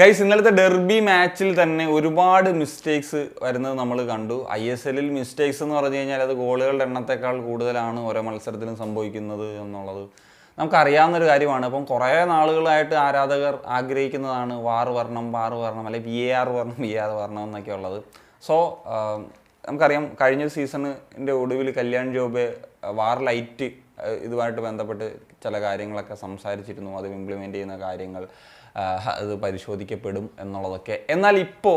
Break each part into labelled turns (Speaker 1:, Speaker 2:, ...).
Speaker 1: Guys, ഇന്നലത്തെ derby മാച്ചിൽ തന്നെ ഒരുപാട് മിസ്റ്റേക്സ് വരുന്നത് നമ്മൾ കണ്ടു. ISL മിസ്റ്റേക്സ് എന്ന് പറഞ്ഞു കഴിഞ്ഞാൽ അത് ഗോളുകളുടെ എണ്ണത്തേക്കാൾ കൂടുതലാണ് ഓരോ മത്സരത്തിലും സംഭവിക്കുന്നത് എന്നുള്ളത് നമുക്കറിയാവുന്നൊരു കാര്യമാണ്. അപ്പം കുറേ നാളുകളായിട്ട് ആരാധകർ ആഗ്രഹിക്കുന്നതാണ് വാർ വരണം അല്ലെങ്കിൽ VAR വരണം എന്നൊക്കെ ഉള്ളത്. സോ നമുക്കറിയാം, കഴിഞ്ഞ സീസണിൻ്റെ ഒടുവിൽ കല്യാൺ ജോബെ വാർ ലൈറ്റ് ഇതുമായിട്ട് ബന്ധപ്പെട്ട് ചില കാര്യങ്ങളൊക്കെ സംസാരിച്ചിരുന്നു. അത് ഇംപ്ലിമെൻ്റ് ചെയ്യുന്ന കാര്യങ്ങൾ അത് പരിശോധിക്കപ്പെടും എന്നുള്ളതൊക്കെ. എന്നാൽ ഇപ്പോൾ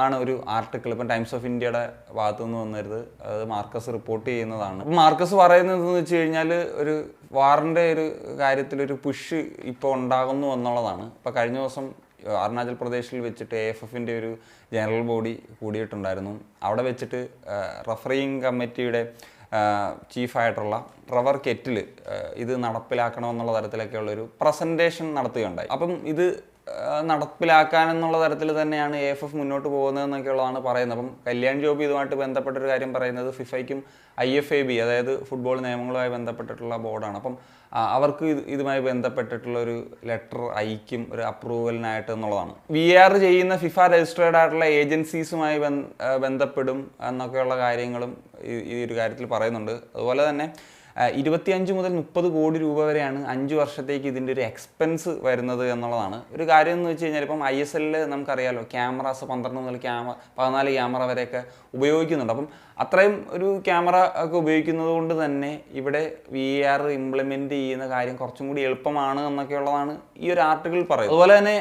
Speaker 1: ആണ് ഒരു ആർട്ടിക്കിൾ ഇപ്പം ടൈംസ് ഓഫ് ഇന്ത്യയുടെ ഭാഗത്തു നിന്ന് വന്നിരുന്നത്. അത് മാർക്കസ് റിപ്പോർട്ട് ചെയ്യുന്നതാണ്. മാർക്കസ് പറയുന്നതെന്ന് വെച്ച് കഴിഞ്ഞാൽ ഒരു വാറിൻ്റെ ഒരു കാര്യത്തിലൊരു പുഷ് ഇപ്പോൾ ഉണ്ടാകുന്നു എന്നുള്ളതാണ്. ഇപ്പോൾ കഴിഞ്ഞ ദിവസം അരുണാചൽ പ്രദേശിൽ വെച്ചിട്ട് AFFൻ്റെ ഒരു ജനറൽ ബോഡി കൂടിയിട്ടുണ്ടായിരുന്നു. അവിടെ വെച്ചിട്ട് റഫറിങ് കമ്മിറ്റിയുടെ ചീഫായിട്ടുള്ള ട്രെവർ കെറ്റിൽ ഇത് നടപ്പിലാക്കണമെന്നുള്ള തരത്തിലൊക്കെയുള്ളൊരു പ്രസൻറ്റേഷൻ നടത്തുകയുണ്ടായി. അപ്പം ഇത് നടപ്പിലാക്കാനെന്നുള്ള തരത്തിൽ തന്നെയാണ് AFF മുന്നോട്ട് പോകുന്നതെന്നൊക്കെയുള്ളതാണ് പറയുന്നത്. അപ്പം കല്യാൺ ജോബ് ഇതുമായിട്ട് ബന്ധപ്പെട്ടൊരു കാര്യം പറയുന്നത് ഫിഫയ്ക്കും IFAB, അതായത് ഫുട്ബോൾ നിയമങ്ങളുമായി ബന്ധപ്പെട്ടിട്ടുള്ള ബോർഡാണ്. അപ്പം അവർക്ക് ഇതുമായി ബന്ധപ്പെട്ടിട്ടുള്ളൊരു ലെറ്റർ അയക്കും ഒരു അപ്രൂവലിനായിട്ട് എന്നുള്ളതാണ്. VAR ചെയ്യുന്ന ഫിഫ രജിസ്റ്റേർഡ് ആയിട്ടുള്ള ഏജൻസീസുമായി ബന്ധപ്പെടും എന്നൊക്കെയുള്ള കാര്യങ്ങളും ഈ ഒരു കാര്യത്തിൽ പറയുന്നുണ്ട്. അതുപോലെ തന്നെ 25 മുതൽ 30 കോടി രൂപ വരെയാണ് 5 വർഷത്തേക്ക് ഇതിൻ്റെ ഒരു എക്സ്പെൻസ് വരുന്നത് എന്നുള്ളതാണ്. ഒരു കാര്യം എന്ന് വെച്ച് കഴിഞ്ഞാൽ ഇപ്പം ISL നമുക്കറിയാമല്ലോ, ക്യാമറാസ് 12 മുതൽ 14 ക്യാമറ വരെയൊക്കെ ഉപയോഗിക്കുന്നുണ്ട്. അപ്പം അത്രയും ഒരു ക്യാമറ ഒക്കെ ഉപയോഗിക്കുന്നത് കൊണ്ട് തന്നെ ഇവിടെ VAR ഇംപ്ലിമെൻ്റ് ചെയ്യുന്ന കാര്യം കുറച്ചും കൂടി എളുപ്പമാണ് എന്നൊക്കെയുള്ളതാണ് ഈ ഒരു ആർട്ടിക്കിൾ പറയുന്നത്. അതുപോലെ തന്നെ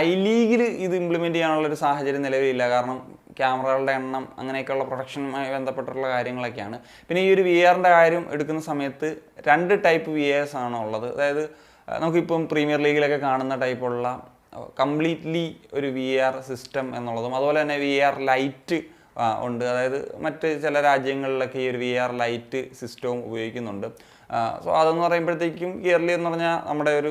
Speaker 1: I-ലീഗിൽ ഇത് ഇംപ്ലിമെൻ്റ് ചെയ്യാനുള്ളൊരു സാഹചര്യം നിലവിലില്ല. കാരണം ക്യാമറകളുടെ എണ്ണം അങ്ങനെയൊക്കെയുള്ള പ്രൊട്ടക്ഷനുമായി ബന്ധപ്പെട്ടിട്ടുള്ള കാര്യങ്ങളൊക്കെയാണ്. പിന്നെ ഈ ഒരു VARൻ്റെ കാര്യം എടുക്കുന്ന സമയത്ത് 2 ടൈപ്പ് VARs ആണ് ഉള്ളത്. അതായത് നമുക്കിപ്പം പ്രീമിയർ ലീഗിലൊക്കെ കാണുന്ന ടൈപ്പുള്ള കംപ്ലീറ്റ്ലി ഒരു VAR സിസ്റ്റം എന്നുള്ളതും, അതുപോലെ തന്നെ VAR ലൈറ്റ് ഉണ്ട്. അതായത് മറ്റ് ചില രാജ്യങ്ങളിലൊക്കെ ഈ ഒരു VAR ലൈറ്റ് സിസ്റ്റവും ഉപയോഗിക്കുന്നുണ്ട്. സോ അതെന്ന് പറയുമ്പോഴത്തേക്കും ഇയർലി എന്ന് പറഞ്ഞാൽ നമ്മുടെ ഒരു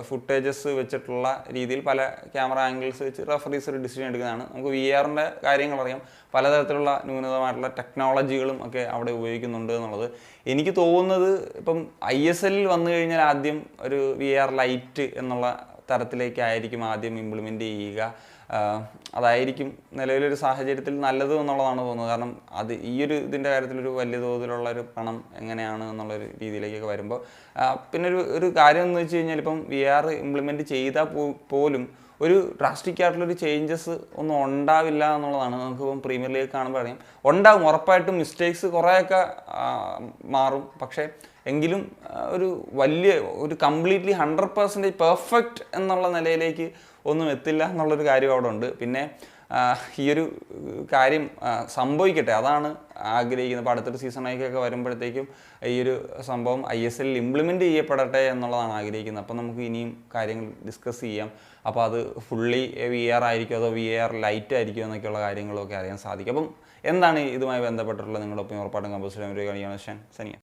Speaker 1: ഫുട്ടേജസ് വെച്ചിട്ടുള്ള രീതിയിൽ പല ക്യാമറ ആംഗിൾസ് വെച്ച് റഫറീസ് ഒരു ഡിസിഷൻ എടുക്കുന്നതാണ്. നമുക്ക് VARൻ്റെ കാര്യങ്ങളറിയാം, പലതരത്തിലുള്ള ന്യൂനതമായിട്ടുള്ള ടെക്നോളജികളും ഒക്കെ അവിടെ ഉപയോഗിക്കുന്നുണ്ട് എന്നുള്ളത്. എനിക്ക് തോന്നുന്നത് ഇപ്പം ISL വന്നു കഴിഞ്ഞാൽ ആദ്യം ഒരു VAR ലൈറ്റ് എന്നുള്ള തരത്തിലേക്കായിരിക്കും ആദ്യം ഇംപ്ലിമെൻ്റ് ചെയ്യുക. അതായിരിക്കും നിലവിലൊരു സാഹചര്യത്തിൽ നല്ലത് എന്നുള്ളതാണ് തോന്നുന്നത്. കാരണം അത് ഈ ഒരു ഇതിൻ്റെ കാര്യത്തിലൊരു വലിയ തോതിലുള്ളൊരു പണം എങ്ങനെയാണ് എന്നുള്ളൊരു രീതിയിലേക്കൊക്കെ വരുമ്പോൾ പിന്നെ ഒരു കാര്യം എന്ന് വെച്ച് കഴിഞ്ഞാൽ ഇപ്പം VAR ഇംപ്ലിമെൻറ്റ് ചെയ്താൽ പോലും ഒരു ഡ്രാസ്റ്റിക് ആയിട്ടുള്ളൊരു ചേഞ്ചസ് ഒന്നും ഉണ്ടാവില്ല എന്നുള്ളതാണ്. നമുക്കിപ്പം പ്രീമിയർ ലീഗ് കാണുമ്പോൾ അറിയാം, ഉണ്ടാകും ഉറപ്പായിട്ടും മിസ്റ്റേക്സ് കുറേയൊക്കെ മാറും. പക്ഷേ എങ്കിലും ഒരു കംപ്ലീറ്റ്ലി 100% പെർഫെക്റ്റ് എന്നുള്ള നിലയിലേക്ക് ഒന്നും എത്തില്ല എന്നുള്ളൊരു കാര്യം അവിടെ ഉണ്ട്. പിന്നെ ഈ ഒരു കാര്യം സംഭവിക്കട്ടെ, അതാണ് ആഗ്രഹിക്കുന്നത്. അപ്പോൾ അടുത്തൊരു സീസണിലേക്കൊക്കെ വരുമ്പോഴത്തേക്കും ഈ ഒരു സംഭവം ISL ഇംപ്ലിമെൻ്റ് ചെയ്യപ്പെടട്ടെ എന്നുള്ളതാണ് ആഗ്രഹിക്കുന്നത്. അപ്പോൾ നമുക്ക് ഇനിയും കാര്യങ്ങൾ ഡിസ്കസ് ചെയ്യാം. അപ്പോൾ അത് ഫുള്ളി VAR ആയിരിക്കും അതോ VAR ലൈറ്റ് ആയിരിക്കും എന്നൊക്കെയുള്ള കാര്യങ്ങളൊക്കെ അറിയാൻ സാധിക്കും. അപ്പം എന്താണ് ഇതുമായി ബന്ധപ്പെട്ടിട്ടുള്ള നിങ്ങളുടെ ഒപ്പം ഉറപ്പായിട്ടും കമ്പോസ് ചെയ്യാൻ ഒരു കഴിയാണ് സനിയ.